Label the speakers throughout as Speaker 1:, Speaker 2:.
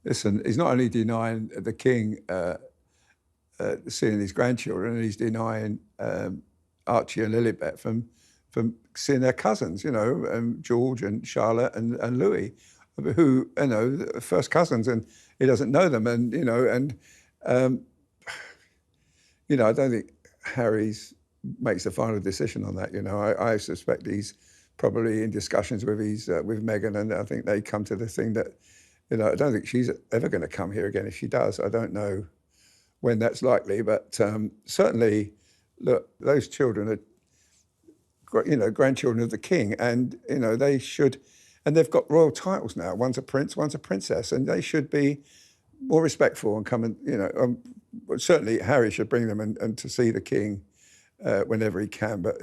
Speaker 1: listen, he's not only denying the king seeing his grandchildren, he's denying Archie and Lilibet from seeing their cousins, George and Charlotte and Louis, who, first cousins, and he doesn't know them. Um, I don't think Harry's makes the final decision on that. I suspect he's probably in discussions with with Meghan, and I think they come to the thing that, I don't think she's ever going to come here again. If she does, I don't know when that's likely, but certainly, look, those children are, grandchildren of the king, and they should, and they've got royal titles now. One's a prince, one's a princess, and they should be more respectful and come and, certainly Harry should bring them and to see the king whenever he can. But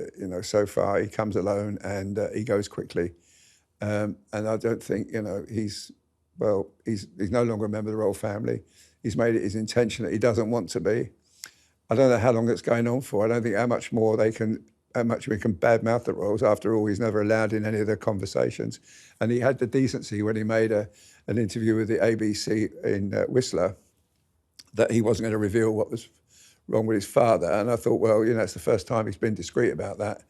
Speaker 1: so far he comes alone and he goes quickly, and I don't think he's no longer a member of the royal family. He's made it his intention that he doesn't want to be. I don't know how long it's going on for. I don't think how much we can badmouth the royals. After all, he's never allowed in any of their conversations. And he had the decency when he made an interview with the ABC in Whistler that he wasn't going to reveal what was wrong with his father. And I thought, well, it's the first time he's been discreet about that.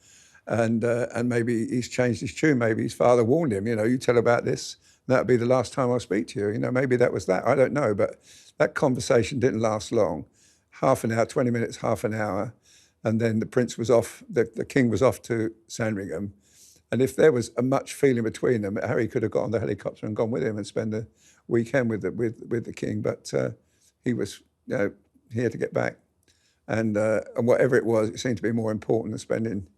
Speaker 1: And maybe he's changed his tune. Maybe his father warned him, you tell about this, that'll be the last time I'll speak to you. Maybe that was that. I don't know. But that conversation didn't last long. Half an hour, 20 minutes, half an hour. And then the prince was off, the king was off to Sandringham. And if there was a much feeling between them, Harry could have got on the helicopter and gone with him and spend the weekend with the king. But he was, he had to get back. And whatever it was, it seemed to be more important than spending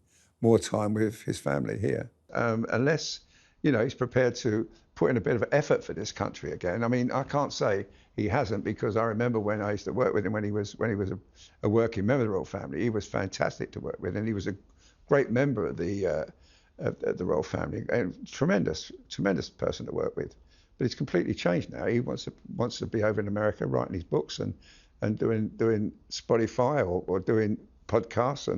Speaker 1: more time with his family here. Unless, he's prepared to put in a bit of effort for this country again. I mean, I can't say he hasn't, because I remember when I used to work with him when he was a working member of the royal family. He was fantastic to work with, and he was a great member of the royal family, and tremendous person to work with. But it's completely changed now. He wants to be over in America writing his books and doing Spotify or doing podcasts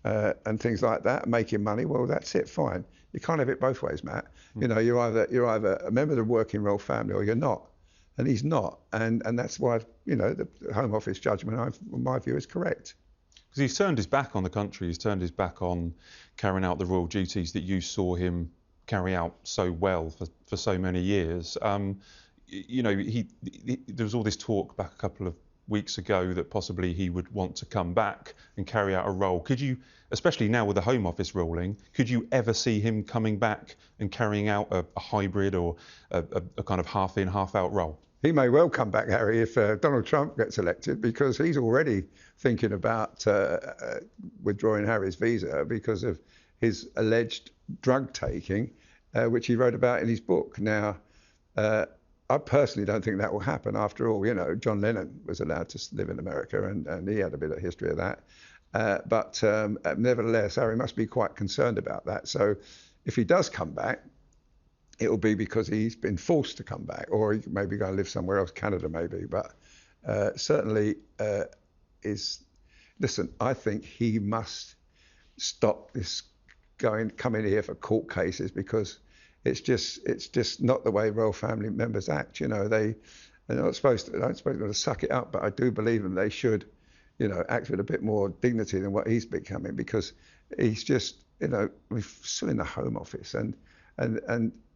Speaker 1: and things like that, making money. Well, that's it, fine. You can't have it both ways, Matt. You're either a member of the working royal family or you're not. And he's not. And that's why, the Home Office judgment, in my view, is correct.
Speaker 2: Because he's turned his back on the country. He's turned his back on carrying out the royal duties that you saw him carry out so well for so many years. There was all this talk back a couple of weeks ago that possibly he would want to come back and carry out a role. Could you, especially now with the Home Office ruling, could you ever see him coming back and carrying out a hybrid or a kind of half-in, half-out role?
Speaker 1: He may well come back, Harry, if Donald Trump gets elected, because he's already thinking about withdrawing Harry's visa because of his alleged drug taking, which he wrote about in his book. Now, I personally don't think that will happen. After all, John Lennon was allowed to live in America, and he had a bit of history of that. But nevertheless, Harry must be quite concerned about that. So if he does come back, it will be because he's been forced to come back, or he maybe go and live somewhere else, Canada maybe. But certainly listen, I think he must stop this coming here for court cases, because it's just not the way royal family members act. They're not supposed to suck it up, but I do believe them. They should, act with a bit more dignity than what he's becoming, because he's just, we're still in the Home Office, and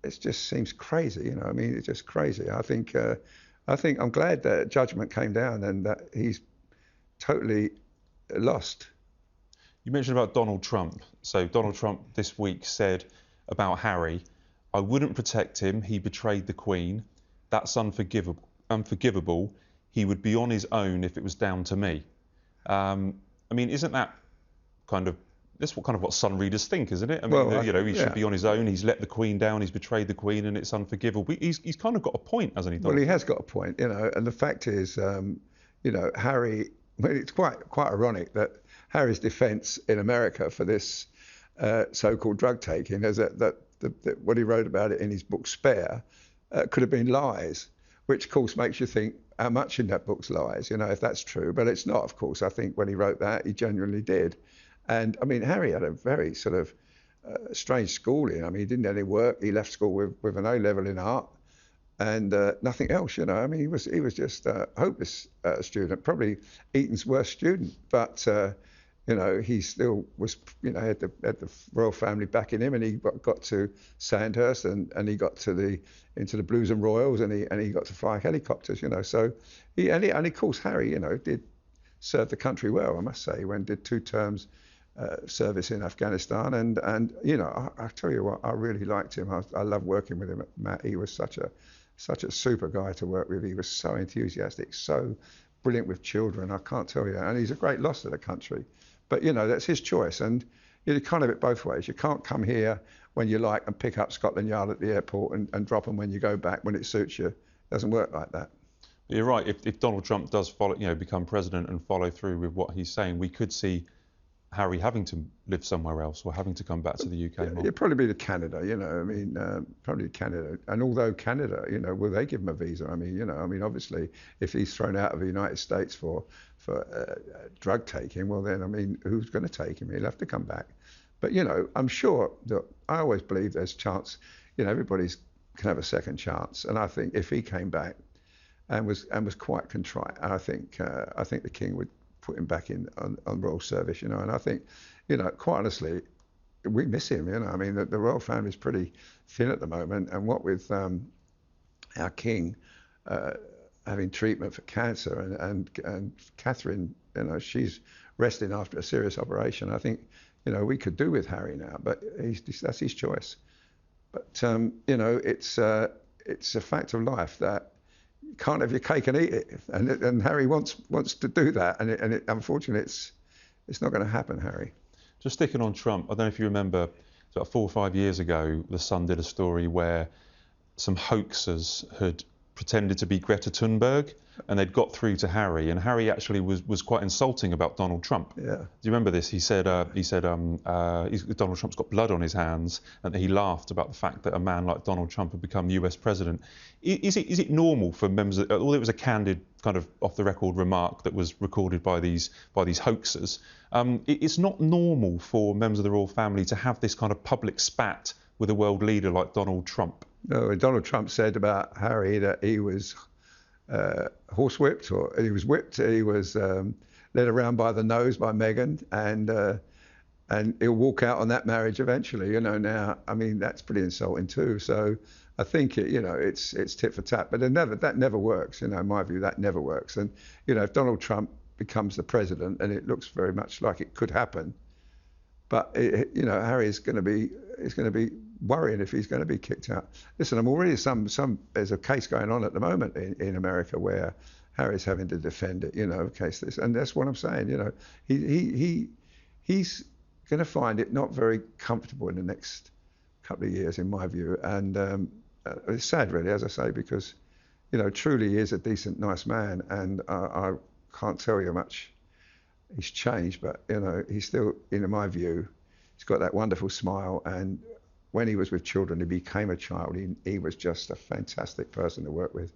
Speaker 1: it just seems crazy. It's just crazy. I think I'm glad that judgment came down and that he's totally lost.
Speaker 2: You mentioned about Donald Trump. So Donald Trump this week said about Harry, "I wouldn't protect him. He betrayed the Queen. That's unforgivable. He would be on his own if it was down to me." Isn't that that's what Sun readers think, isn't it? He should be on his own. He's let the Queen down. He's betrayed the Queen, and it's unforgivable. He's kind of got a point, hasn't he, Donald?
Speaker 1: Well, he has got a point, And the fact is, Harry. It's quite ironic that Harry's defence in America for this so-called drug taking is that what he wrote about it in his book Spare could have been lies, which of course makes you think how much in that book's lies, if that's true. But it's not, of course. I think when he wrote that, he genuinely did. And Harry had a very sort of strange schooling. He didn't do any work. He left school with an A level in art, and nothing else. I mean, he was just a hopeless student, probably Eton's worst student, but he still was, had the royal family backing him, and he got to Sandhurst, and he got into the Blues and Royals, and he got to fly helicopters. So and of course Harry, did serve the country well, I must say. When did 2 terms service in Afghanistan, and I tell you what, I really liked him. I love working with him, Matt. He was such a super guy to work with. He was so enthusiastic, so brilliant with children. I can't tell you, and he's a great loss to the country. But that's his choice, and you can't have it both ways. You can't come here when you like and pick up Scotland Yard at the airport and drop them when you go back when it suits you. It doesn't work like that.
Speaker 2: You're right. If Donald Trump does follow, become president and follow through with what he's saying, we could see Harry having to live somewhere else or having to come back to the UK more.
Speaker 1: It'd probably be to Canada, I mean, probably Canada. And although Canada, will they give him a visa? I mean, obviously, if he's thrown out of the United States for drug taking, well then, I mean, who's going to take him? He'll have to come back. But I'm sure that I always believe there's chance. Everybody's can have a second chance, and I think if he came back and was quite contrite, I think the King would put him back in on royal service, and I think, quite honestly, we miss him. I mean, the royal family is pretty thin at the moment, and what with our King having treatment for cancer, and Catherine, she's resting after a serious operation. I think, we could do with Harry now, but that's his choice. But it's a fact of life that you can't have your cake and eat it, and Harry wants to do that, and unfortunately it's not going to happen, Harry.
Speaker 2: Just sticking on Trump, I don't know if you remember, about 4 or 5 years ago, The Sun did a story where some hoaxers had pretended to be Greta Thunberg, and they'd got through to Harry, and Harry actually was quite insulting about Donald Trump.
Speaker 1: Yeah.
Speaker 2: Do you remember this? He said Donald Trump's got blood on his hands, and he laughed about the fact that a man like Donald Trump had become US president. Is it normal for members? Although it was a candid kind of off the record remark that was recorded by these hoaxers, it's not normal for members of the royal family to have this kind of public spat with a world leader like Donald Trump.
Speaker 1: No, Donald Trump said about Harry that he was horsewhipped, or he was whipped. He was led around by the nose by Meghan, and he'll walk out on that marriage eventually. Now, I mean, that's pretty insulting too. So I think it's tit for tat, but that never works. In my view, that never works. And if Donald Trump becomes the president, and it looks very much like it could happen, but Harry is going to be worrying if he's going to be kicked out. Listen, I'm already there's a case going on at the moment in America where Harry's having to defend it, and that's what I'm saying. He's going to find it not very comfortable in the next couple of years, in my view, and it's sad, really, as I say, because truly he is a decent, nice man, and I can't tell you how much he's changed, but he's still, in my view, he's got that wonderful smile, and when he was with children, he became a child. He was just a fantastic person to work with.